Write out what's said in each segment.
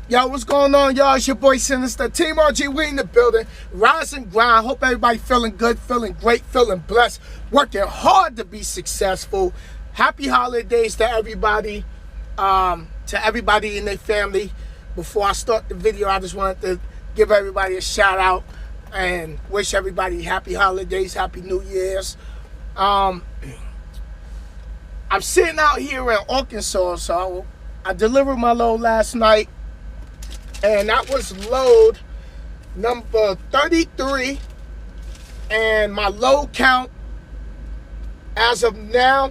Yo, what's going on, y'all? It's your boy Sinister. Team RG, we in the building. Rise and grind. Hope everybody feeling good, feeling great, feeling blessed. Working hard to be successful. Happy holidays to everybody. To everybody in their family. Before I start the video, I just wanted to give everybody a shout out and wish everybody happy holidays, happy New Year's. I'm sitting out here in Arkansas, so I delivered my load last night. And that was load number 33. And my load count as of now,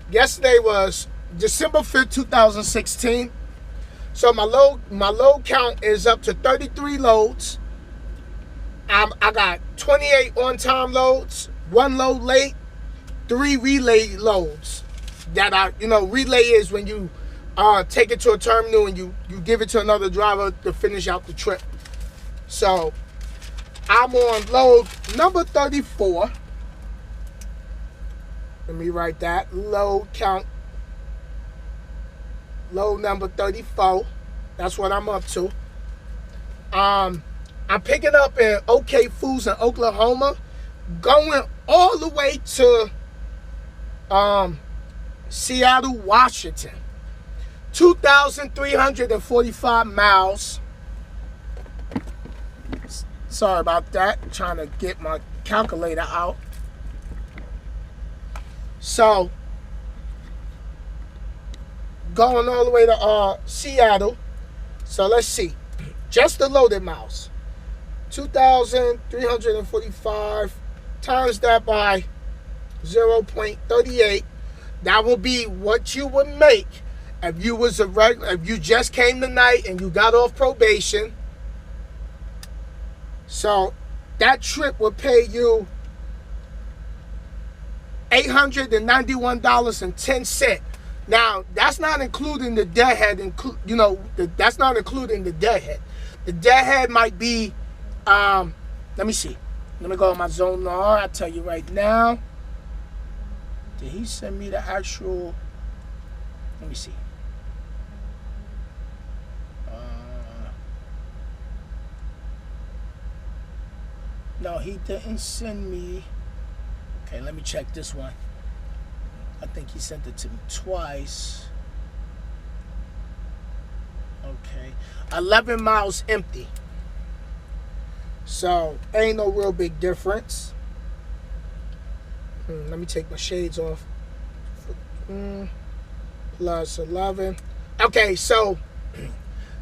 yesterday was December 5th, 2016. So my load count is up to 33 loads. I got 28 on-time loads, 1 load late, 3 relay loads. That relay is when you take it to a terminal and you give it to another driver to finish out the trip. So I'm on load number 34. Let me write that. Load count. Load number 34. That's what I'm up to. I'm picking up in OK Foods in Oklahoma, going all the way to Seattle, Washington. 2,345 miles. Sorry about that. I'm trying to get my calculator out. So, going all the way to Seattle. So, let's see. Just the loaded miles. 2,345 times that by 0.38. That will be what you would make if you was if you just came tonight and you got off probation. So that trip would pay you $891.10. Now that's not including the deadhead. That's not including the deadhead. The deadhead might be. Let me see. Let me go on my zone R. I'll tell you right now. Did he send me the actual? Let me see. No, he didn't send me. Okay, let me check this one. I think he sent it to me twice. Okay. 11 miles empty. So, ain't no real big difference. Let me take my shades off. Plus 11. Okay, so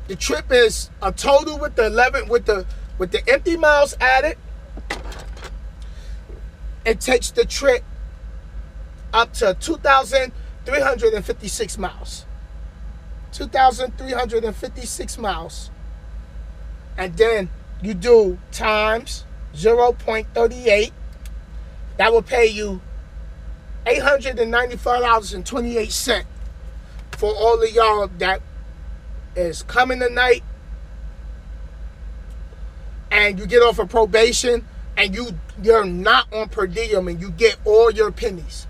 the trip is a total with the 11 with the empty miles added. It takes the trip up to 2,356 miles. 2,356 miles. And then you do times 0.38. That will pay you $895.28 for all of y'all that is coming tonight and you get off of probation and you're not on per diem and you get all your pennies.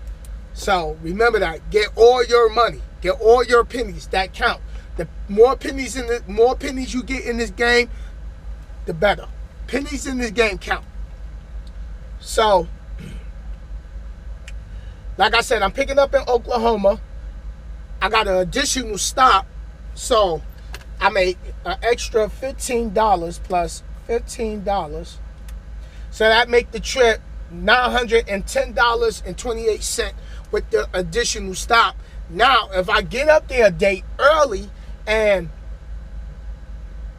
So remember that. Get all your money. Get all your pennies that count. The more pennies you get in this game, the better. Pennies in this game count. So, like I said, I'm picking up in Oklahoma. I got an additional stop, so I make an extra $15 plus $15. So that make the trip $910.28 with the additional stop. Now, if I get up there a day early and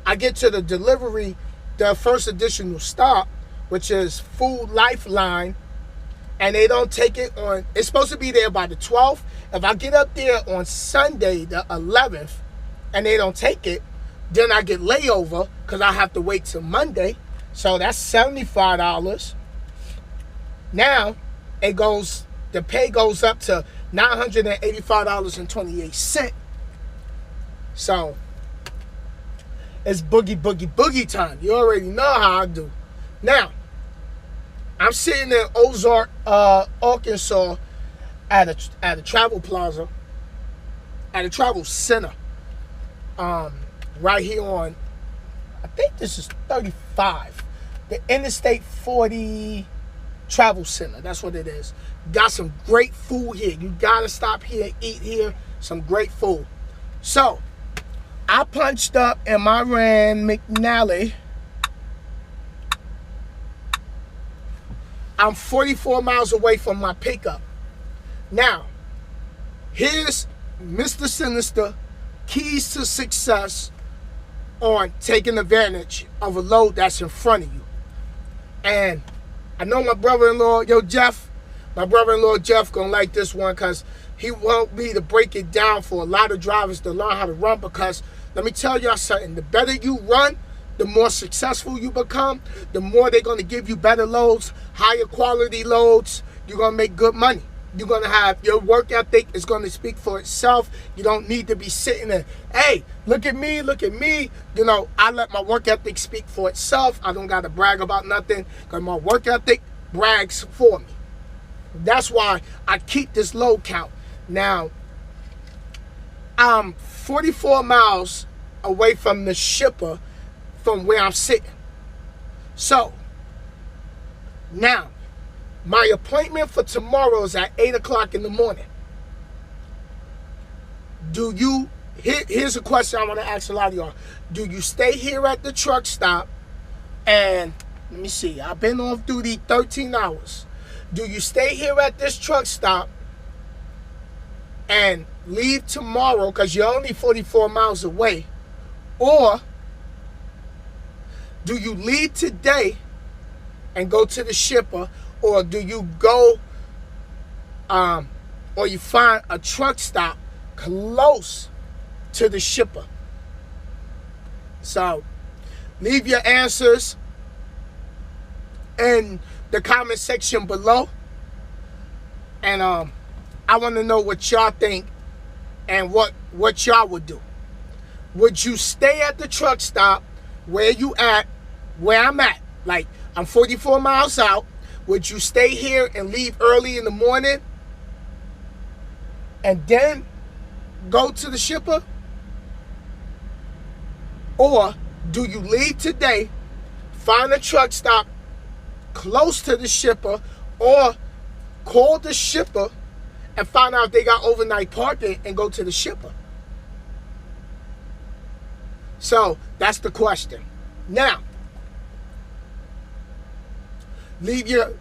I get to the delivery, the first additional stop, which is Food Lifeline, and they don't take it on, it's supposed to be there by the 12th. If I get up there on Sunday, the 11th, and they don't take it, then I get layover because I have to wait till Monday. So that's $75. Now, the pay goes up to $985.28. So, it's boogie time. You already know how I do. Now, I'm sitting in Ozark, Arkansas at a travel plaza. at a travel center. Right here on, I think this is 35. The Interstate 40 Travel Center. That's what it is. Got some great food here. You gotta stop here, eat here. Some great food. So, I punched up and I ran McNally. I'm 44 miles away from my pickup. Now, here's Mr. Sinnizter, keys to success on taking advantage of a load that's in front of you. And I know my brother-in-law, my brother-in-law Jeff gonna like this one because he want me to break it down for a lot of drivers to learn how to run, because let me tell y'all something, the better you run, the more successful you become, the more they're going to give you better loads, higher quality loads. You're going to make good money. You're going to have your work ethic is going to speak for itself. You don't need to be sitting there, hey, look at me, look at me. You know, I let my work ethic speak for itself. I don't got to brag about nothing because my work ethic brags for me. That's why I keep this load count. Now, I'm 44 miles away from the shipper from where I'm sitting. So, now, my appointment for tomorrow is at 8 o'clock in the morning. Here's a question I want to ask a lot of y'all. Do you stay here at the truck stop and, let me see, I've been off duty 13 hours. Do you stay here at this truck stop and leave tomorrow because you're only 44 miles away? Or do you leave today and go to the shipper? Or do you go, or you find a truck stop close to the shipper? So, leave your answers in the comment section below. And I want to know what y'all think and what y'all would do. Would you stay at the truck stop where I'm at? Like, I'm 44 miles out. Would you stay here and leave early in the morning and then go to the shipper? Or do you leave today, find a truck stop close to the shipper, or call the shipper and find out if they got overnight parking and go to the shipper? So that's the question. Now, leave your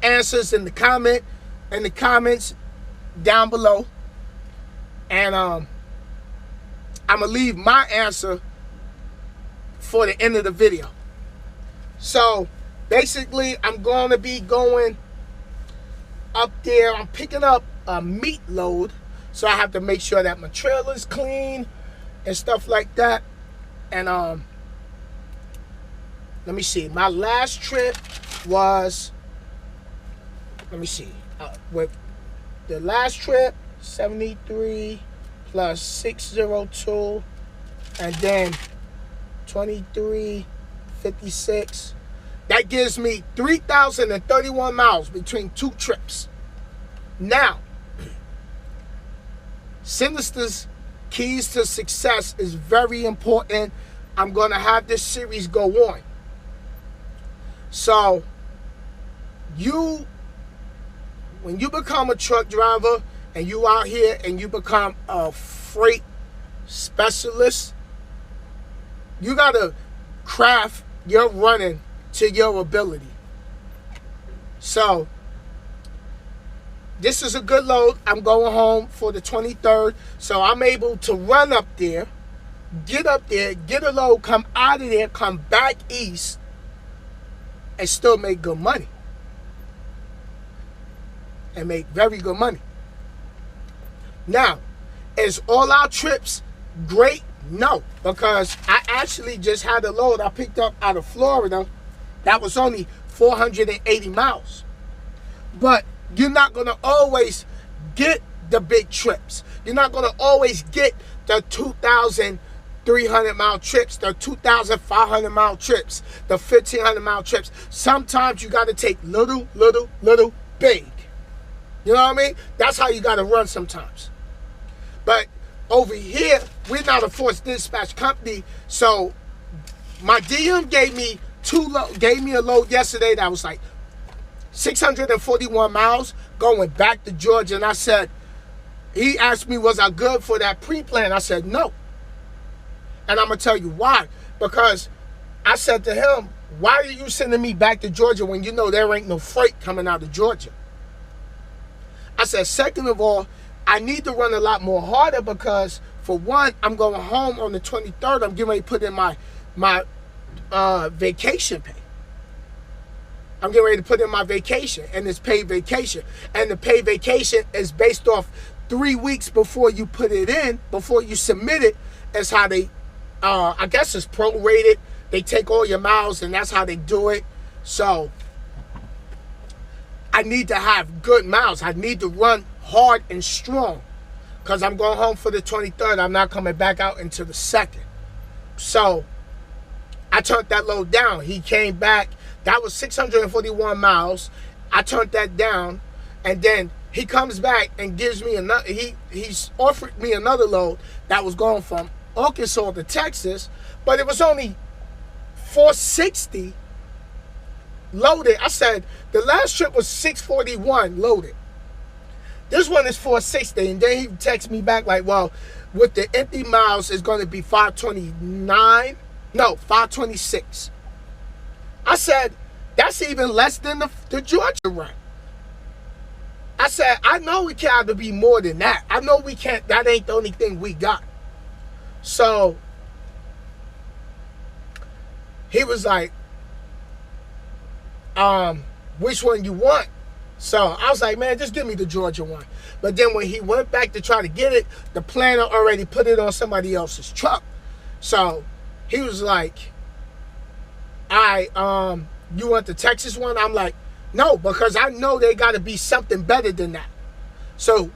answers in the comments down below, and I'm gonna leave my answer for the end of the video. So basically, I'm gonna be going up there. I'm picking up a meat load, so I have to make sure that my trailer's clean and stuff like that. And let me see. My last trip was, let me see. With the last trip, 73 plus 602, and then 2356. That gives me 3,031 miles between two trips. Now, Sinnizter's keys to success is very important. I'm going to have this series go on. So, when you become a truck driver and you out here and you become a freight specialist, you got to craft your running to your ability. So, this is a good load. I'm going home for the 23rd, so I'm able to run up there, get a load, come out of there, come back east, and still make good money. And make very good money. Now, is all our trips great? No, because I actually just had a load I picked up out of Florida that was only 480 miles. But you're not going to always get the big trips. You're not going to always get the 2,300 mile trips, the 2,500 mile trips, the 1,500 mile trips. Sometimes you got to take little, big. You know what I mean? That's how you got to run sometimes. But over here, we're not a forced dispatch company, so my DM gave me a load yesterday that was like 641 miles going back to Georgia, and I said, he asked me, was I good for that pre-plan? I said, no. And I'm going to tell you why. Because I said to him, why are you sending me back to Georgia when you know there ain't no freight coming out of Georgia? I said, second of all, I need to run a lot more harder because, for one, I'm going home on the 23rd. I'm getting ready to put in my vacation pay. I'm getting ready to put in my vacation, and it's paid vacation. And the paid vacation is based off 3 weeks before you put it in, before you submit it. That's how they, I guess it's prorated. They take all your miles, and that's how they do it. So I need to have good miles. I need to run hard and strong because I'm going home for the 23rd. I'm not coming back out until the 2nd. So I turned that load down. He came back. That was 641 miles. I turned that down, and then he comes back and gives me another. He's offered me another load that was going from Arkansas to Texas, but it was only 460 loaded. I said the last trip was 641 loaded. This one is 460, and then he texts me back like, well, with the empty miles, it's going to be 529. No, 526. I said, that's even less than the Georgia run. I said, I know we can't have to be more than that. I know we can't. That ain't the only thing we got. So he was like, which one you want? So I was like, man, just give me the Georgia one. But then when he went back to try to get it, the planner already put it on somebody else's truck. So he was like, you want the Texas one? I'm like, no, because I know they got to be something better than that. So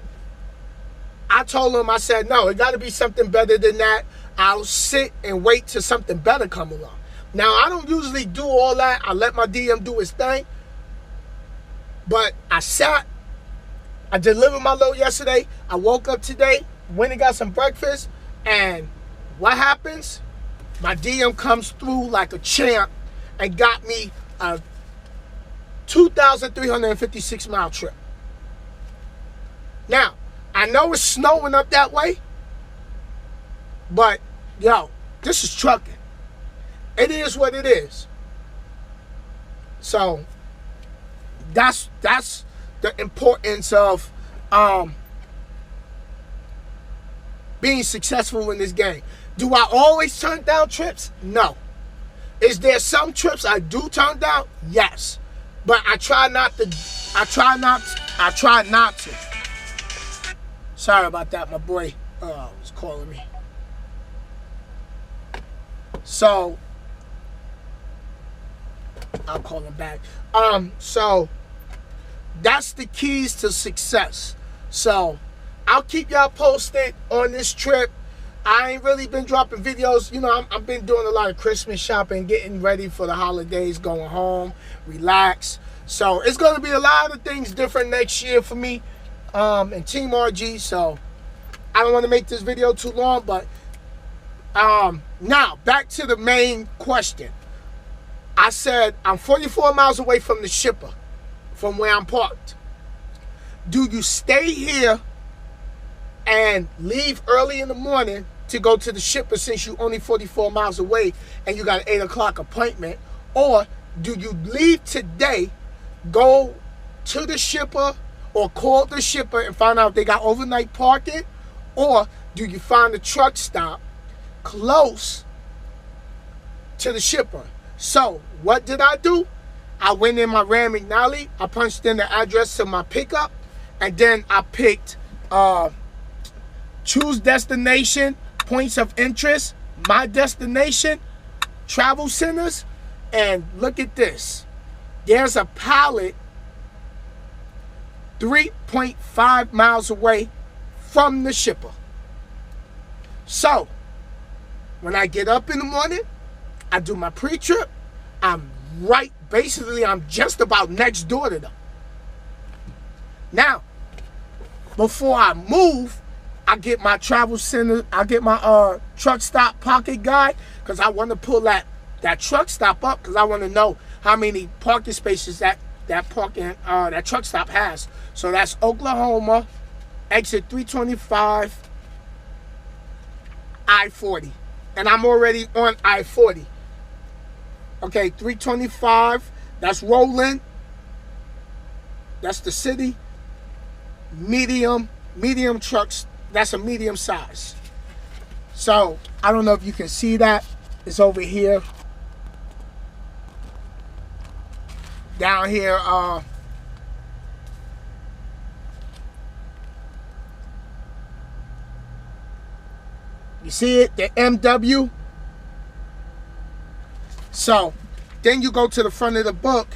I told him, I said, no, it got to be something better than that. I'll sit and wait till something better come along. Now, I don't usually do all that. I let my DM do his thing. But I sat. I delivered my load yesterday. I woke up today, went and got some breakfast. And what happens? My DM comes through like a champ and got me a 2,356 mile trip. Now, I know it's snowing up that way, but yo, this is trucking. It is what it is. So that's the importance of being successful in this game. Do I always turn down trips? No. Is there some trips I do turn down? Yes. But I try not to. I try not to. Sorry about that. My boy was calling me. So I'll call him back. So that's the keys to success. So I'll keep y'all posted on this trip. I ain't really been dropping videos. You know, I've been doing a lot of Christmas shopping, getting ready for the holidays, going home, relax. So it's going to be a lot of things different next year for me and Team RG. So I don't want to make this video too long, but now back to the main question. I said I'm 44 miles away from the shipper, from where I'm parked. Do you stay here and leave early in the morning to go to the shipper since you're only 44 miles away and you got an 8 o'clock appointment? Or do you leave today, go to the shipper or call the shipper and find out if they got overnight parking? Or do you find a truck stop close to the shipper? So what did I do? I went in my Ram McNally, I punched in the address to my pickup, and then I picked choose destination, points of interest, my destination, travel centers, and look at this. There's a pallet 3.5 miles away from the shipper. So when I get up in the morning, I do my pre-trip, I'm just about next door to them. Now, before I move, I get my travel center, I get my truck stop pocket guide, because I want to pull that truck stop up, because I want to know how many parking spaces that truck stop has. So that's Oklahoma, exit 325, I-40. And I'm already on I-40. Okay, 325, that's rolling. That's the city. Medium trucks, that's a medium size. So, I don't know if you can see that. It's over here. Down here, you see it, the MW. So, then you go to the front of the book.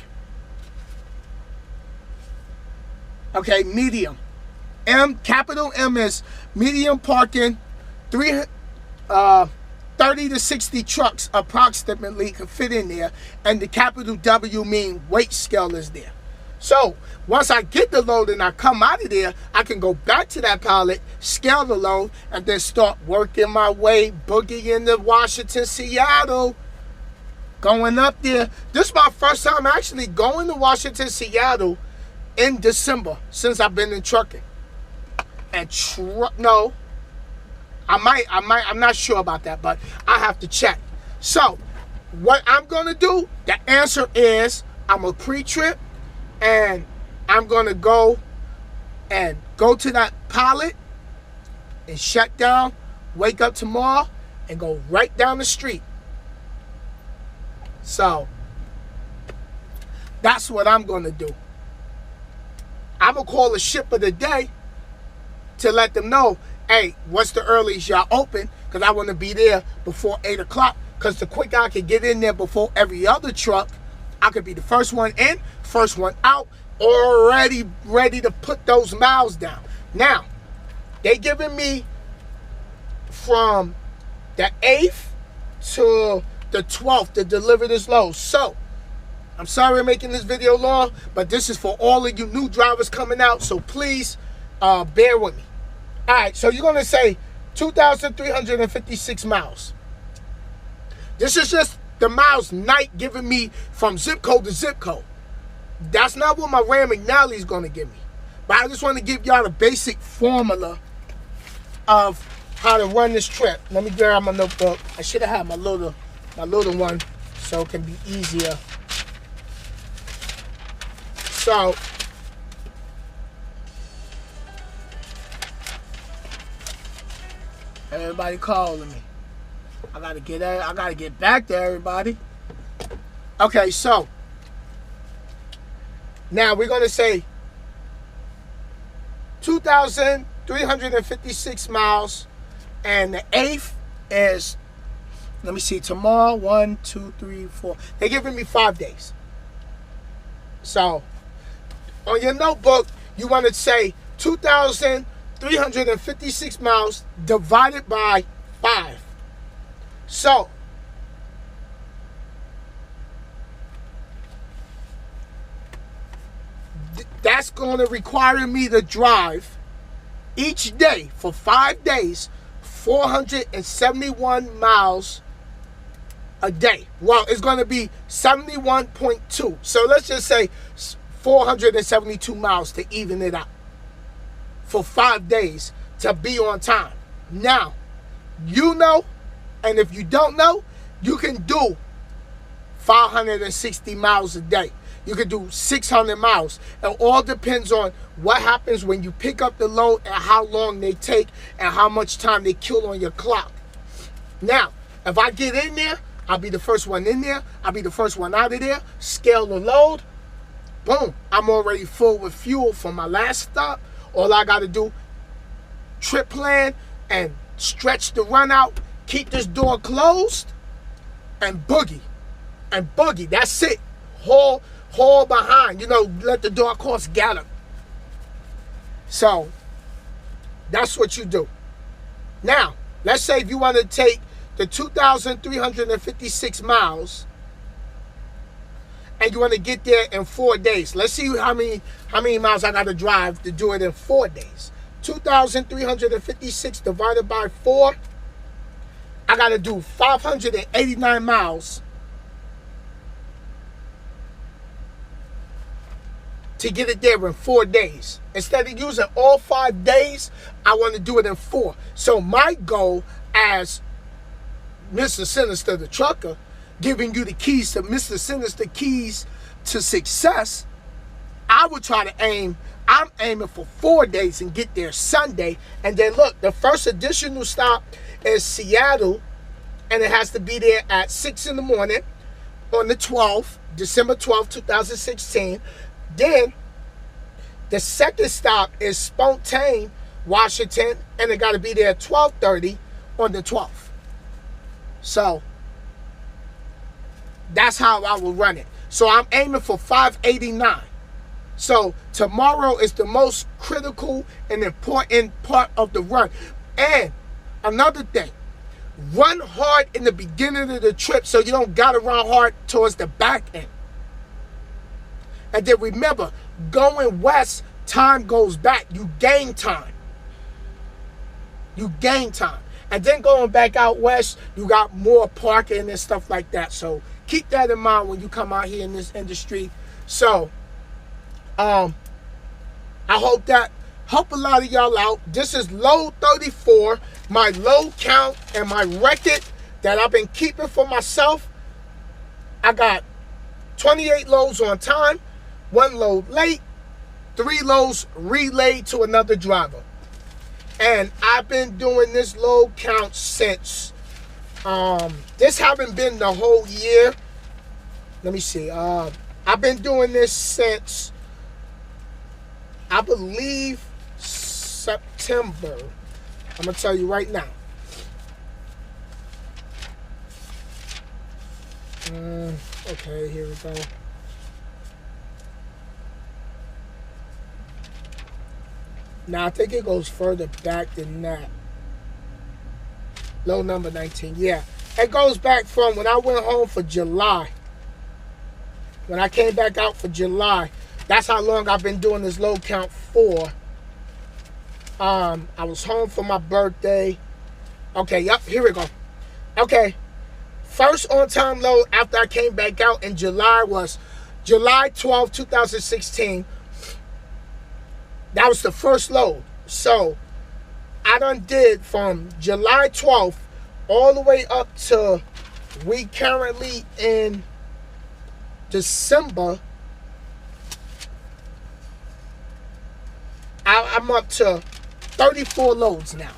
Okay, medium. Capital M is medium parking. 30 to 60 trucks approximately can fit in there. And the capital W mean weight scale is there. So, once I get the load and I come out of there, I can go back to that pallet, scale the load, and then start working my way, boogieing to Washington, Seattle. Going up there. This is my first time actually going to Washington, Seattle in December since I've been in trucking. And no, I'm not sure about that, but I have to check. So, what I'm gonna do, the answer is I'm a pre-trip, and I'm gonna go to that pallet and shut down, wake up tomorrow, and go right down the street. So, that's what I'm gonna do. I'm gonna call the shipper today to let them know, hey, what's the earliest y'all open? Because I want to be there before 8 o'clock. Because the quicker I can get in there before every other truck, I could be the first one in, first one out, already ready to put those miles down. Now, they giving me from the 8th to the 12th to deliver this load. So, I'm sorry I'm making this video long, but this is for all of you new drivers coming out, so please bear with me. All right, so you're going to say 2,356 miles. This is just the miles Night giving me from zip code to zip code. That's not what my Ram McNally is going to give me. But I just want to give y'all the basic formula of how to run this trip. Let me grab my notebook. I should have had my little one so it can be easier. So, everybody calling me. I gotta get back there, everybody. Okay, so now we're gonna say 2,356 miles, and the 8th is, let me see, tomorrow, 1, 2, 3, 4. They're giving me 5 days. So, on your notebook, you want to say 2,356 miles divided by 5. So, that's going to require me to drive each day for 5 days, 471 miles a day. Well, it's going to be 71.2. So let's just say 472 miles to even it out for 5 days to be on time. Now, you know, and if you don't know, you can do 560 miles a day. You can do 600 miles. It all depends on what happens when you pick up the load and how long they take and how much time they kill on your clock. Now, if I get in there, I'll be the first one in there. I'll be the first one out of there. Scale the load. Boom. I'm already full with fuel from my last stop. All I got to do, trip plan and stretch the run out. Keep this door closed and boogie. And boogie. That's it. Haul behind. You know, let the dark horse gallop. So, that's what you do. Now, let's say if you want to take the 2,356 miles and you want to get there in 4 days. Let's see how many miles I got to drive to do it in 4 days. 2,356 divided by 4. I got to do 589 miles to get it there in 4 days. Instead of using all 5 days, I want to do it in 4. So my goal as Mr. Sinnizter, the trucker, giving you the keys to Mr. Sinnizter, keys to success, I would try to I'm aiming for 4 days and get there Sunday. And then look, the first additional stop is Seattle, and it has to be there at 6 in the morning on the 12th, December 12th, 2016. Then the second stop is Spokane, Washington, and it got to be there at 12:30 on the 12th. So that's how I will run it. So I'm aiming for 589. So tomorrow is the most critical and important part of the run. And another thing, run hard in the beginning of the trip so you don't gotta run hard towards the back end. And then remember, going west, time goes back. You gain time. You gain time. And then going back out west, you got more parking and stuff like that. So keep that in mind when you come out here in this industry. So I hope a lot of y'all out. This is load 34, my load count and my record that I've been keeping for myself. I got 28 loads on time, 1 load late, 3 loads relayed to another driver. And I've been doing this load count since, this haven't been the whole year. Let me see. I've been doing this since, I believe, September. I'm going to tell you right now. Okay, here we go. Now, I think it goes further back than that. Low number 19. Yeah. It goes back from when I went home for July. When I came back out for July. That's how long I've been doing this load count for. I was home for my birthday. Okay, yep, here we go. Okay. First on-time load after I came back out in July was July 12, 2016. That was the first load. So I done did from July 12th all the way up to we currently in December. I'm up to 34 loads now.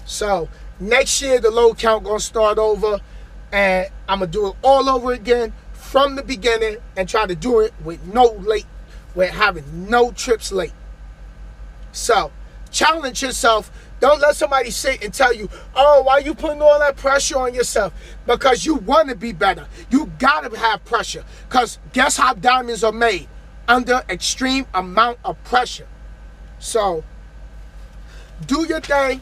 So next year the load count gonna start over, and I'm gonna do it all over again from the beginning and try to do it with with having no trips late. So challenge yourself. Don't let somebody sit and tell you, oh, why are you putting all that pressure on yourself? Because you want to be better. You gotta have pressure. Because guess how diamonds are made? Under extreme amount of pressure. So do your thing.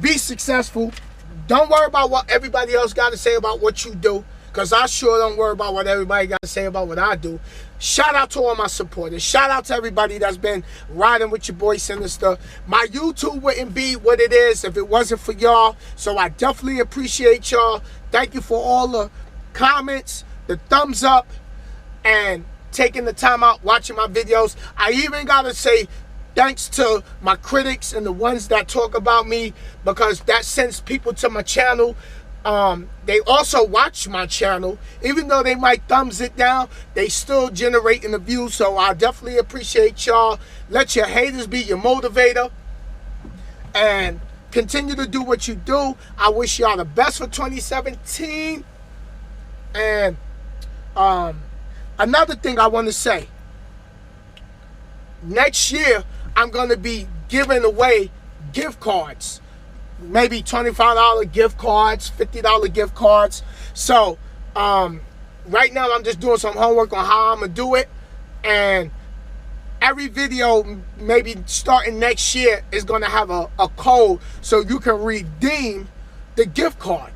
Be successful. Don't worry about what everybody else got to say about what you do, because I sure don't worry about what everybody got to say about what I do. Shout out to all my supporters. Shout out to everybody that's been riding with your boy Sinnizter. My YouTube wouldn't be what it is if it wasn't for y'all. So I definitely appreciate y'all. Thank you for all the comments, the thumbs up, and taking the time out watching my videos. I even got to say thanks to my critics and the ones that talk about me, because that sends people to my channel. They also watch my channel. Even though they might thumbs it down, they still generating the views. So I definitely appreciate y'all. Let your haters be your motivator, and continue to do what you do. I wish y'all the best for 2017. And another thing I want to say, next year I'm going to be giving away gift cards. Maybe $25 gift cards, $50 gift cards. So right now I'm just doing some homework on how I'm going to do it. And every video, maybe starting next year, is going to have a code so you can redeem the gift card.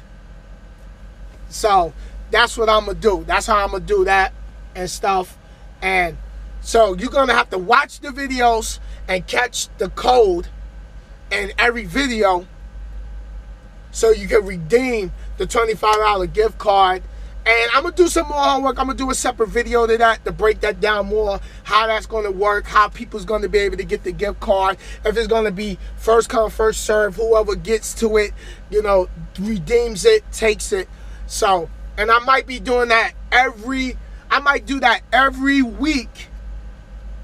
So that's what I'm going to do. That's how I'm going to do that and stuff. And So you're going to have to watch the videos and catch the code in every video so you can redeem the $25 gift card. And I'm going to do some more homework. I'm going to do a separate video to that to break that down more, how that's going to work, how people's going to be able to get the gift card, if it's going to be first come, first serve, whoever gets to it, you know, redeems it, takes it. So, and I might be doing that I might do that every week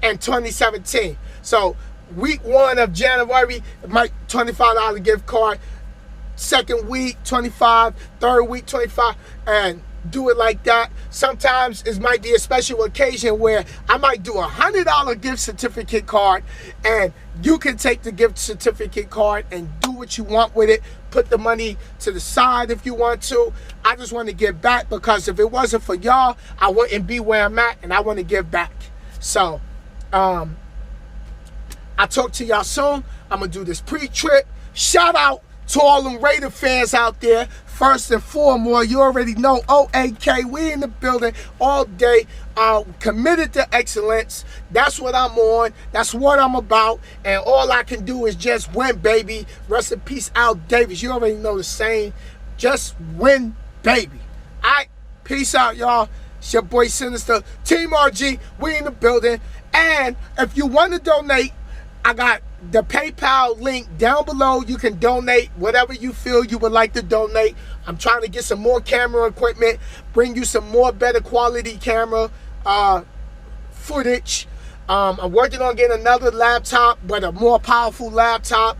in 2017. So, week 1 of January, it might $25 gift card. Second week, 25. Third week, 25. And do it like that. Sometimes it might be a special occasion where I might do a $100 gift certificate card, and you can take the gift certificate card and do what you want with it. Put the money to the side if you want to. I just want to give back, because if it wasn't for y'all, I wouldn't be where I'm at, and I want to give back. So I'll talk to y'all soon. I'm gonna do this pre-trip. Shout out to all them Raider fans out there. First and foremost, you already know, OAK, we in the building all day, committed to excellence. That's what I'm on. That's what I'm about. And all I can do is just win, baby. Rest in peace, Al Davis. You already know the saying. Just win, baby. All right, peace out, y'all. It's your boy Sinister, Team RG, we in the building. And if you want to donate, I got the PayPal link down below. You can donate whatever you feel you would like to donate. I'm trying to get some more camera equipment, bring you some more better quality camera footage. I'm working on getting another laptop, but a more powerful laptop.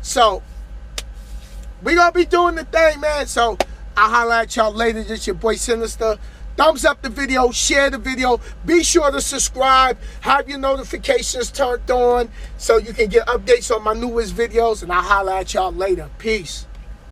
So we gonna be doing the thing, man. So I'll holler at y'all later. Just your boy Sinister. Thumbs up the video, share the video. Be sure to subscribe, have your notifications turned on so you can get updates on my newest videos, and I'll holler at y'all later. Peace.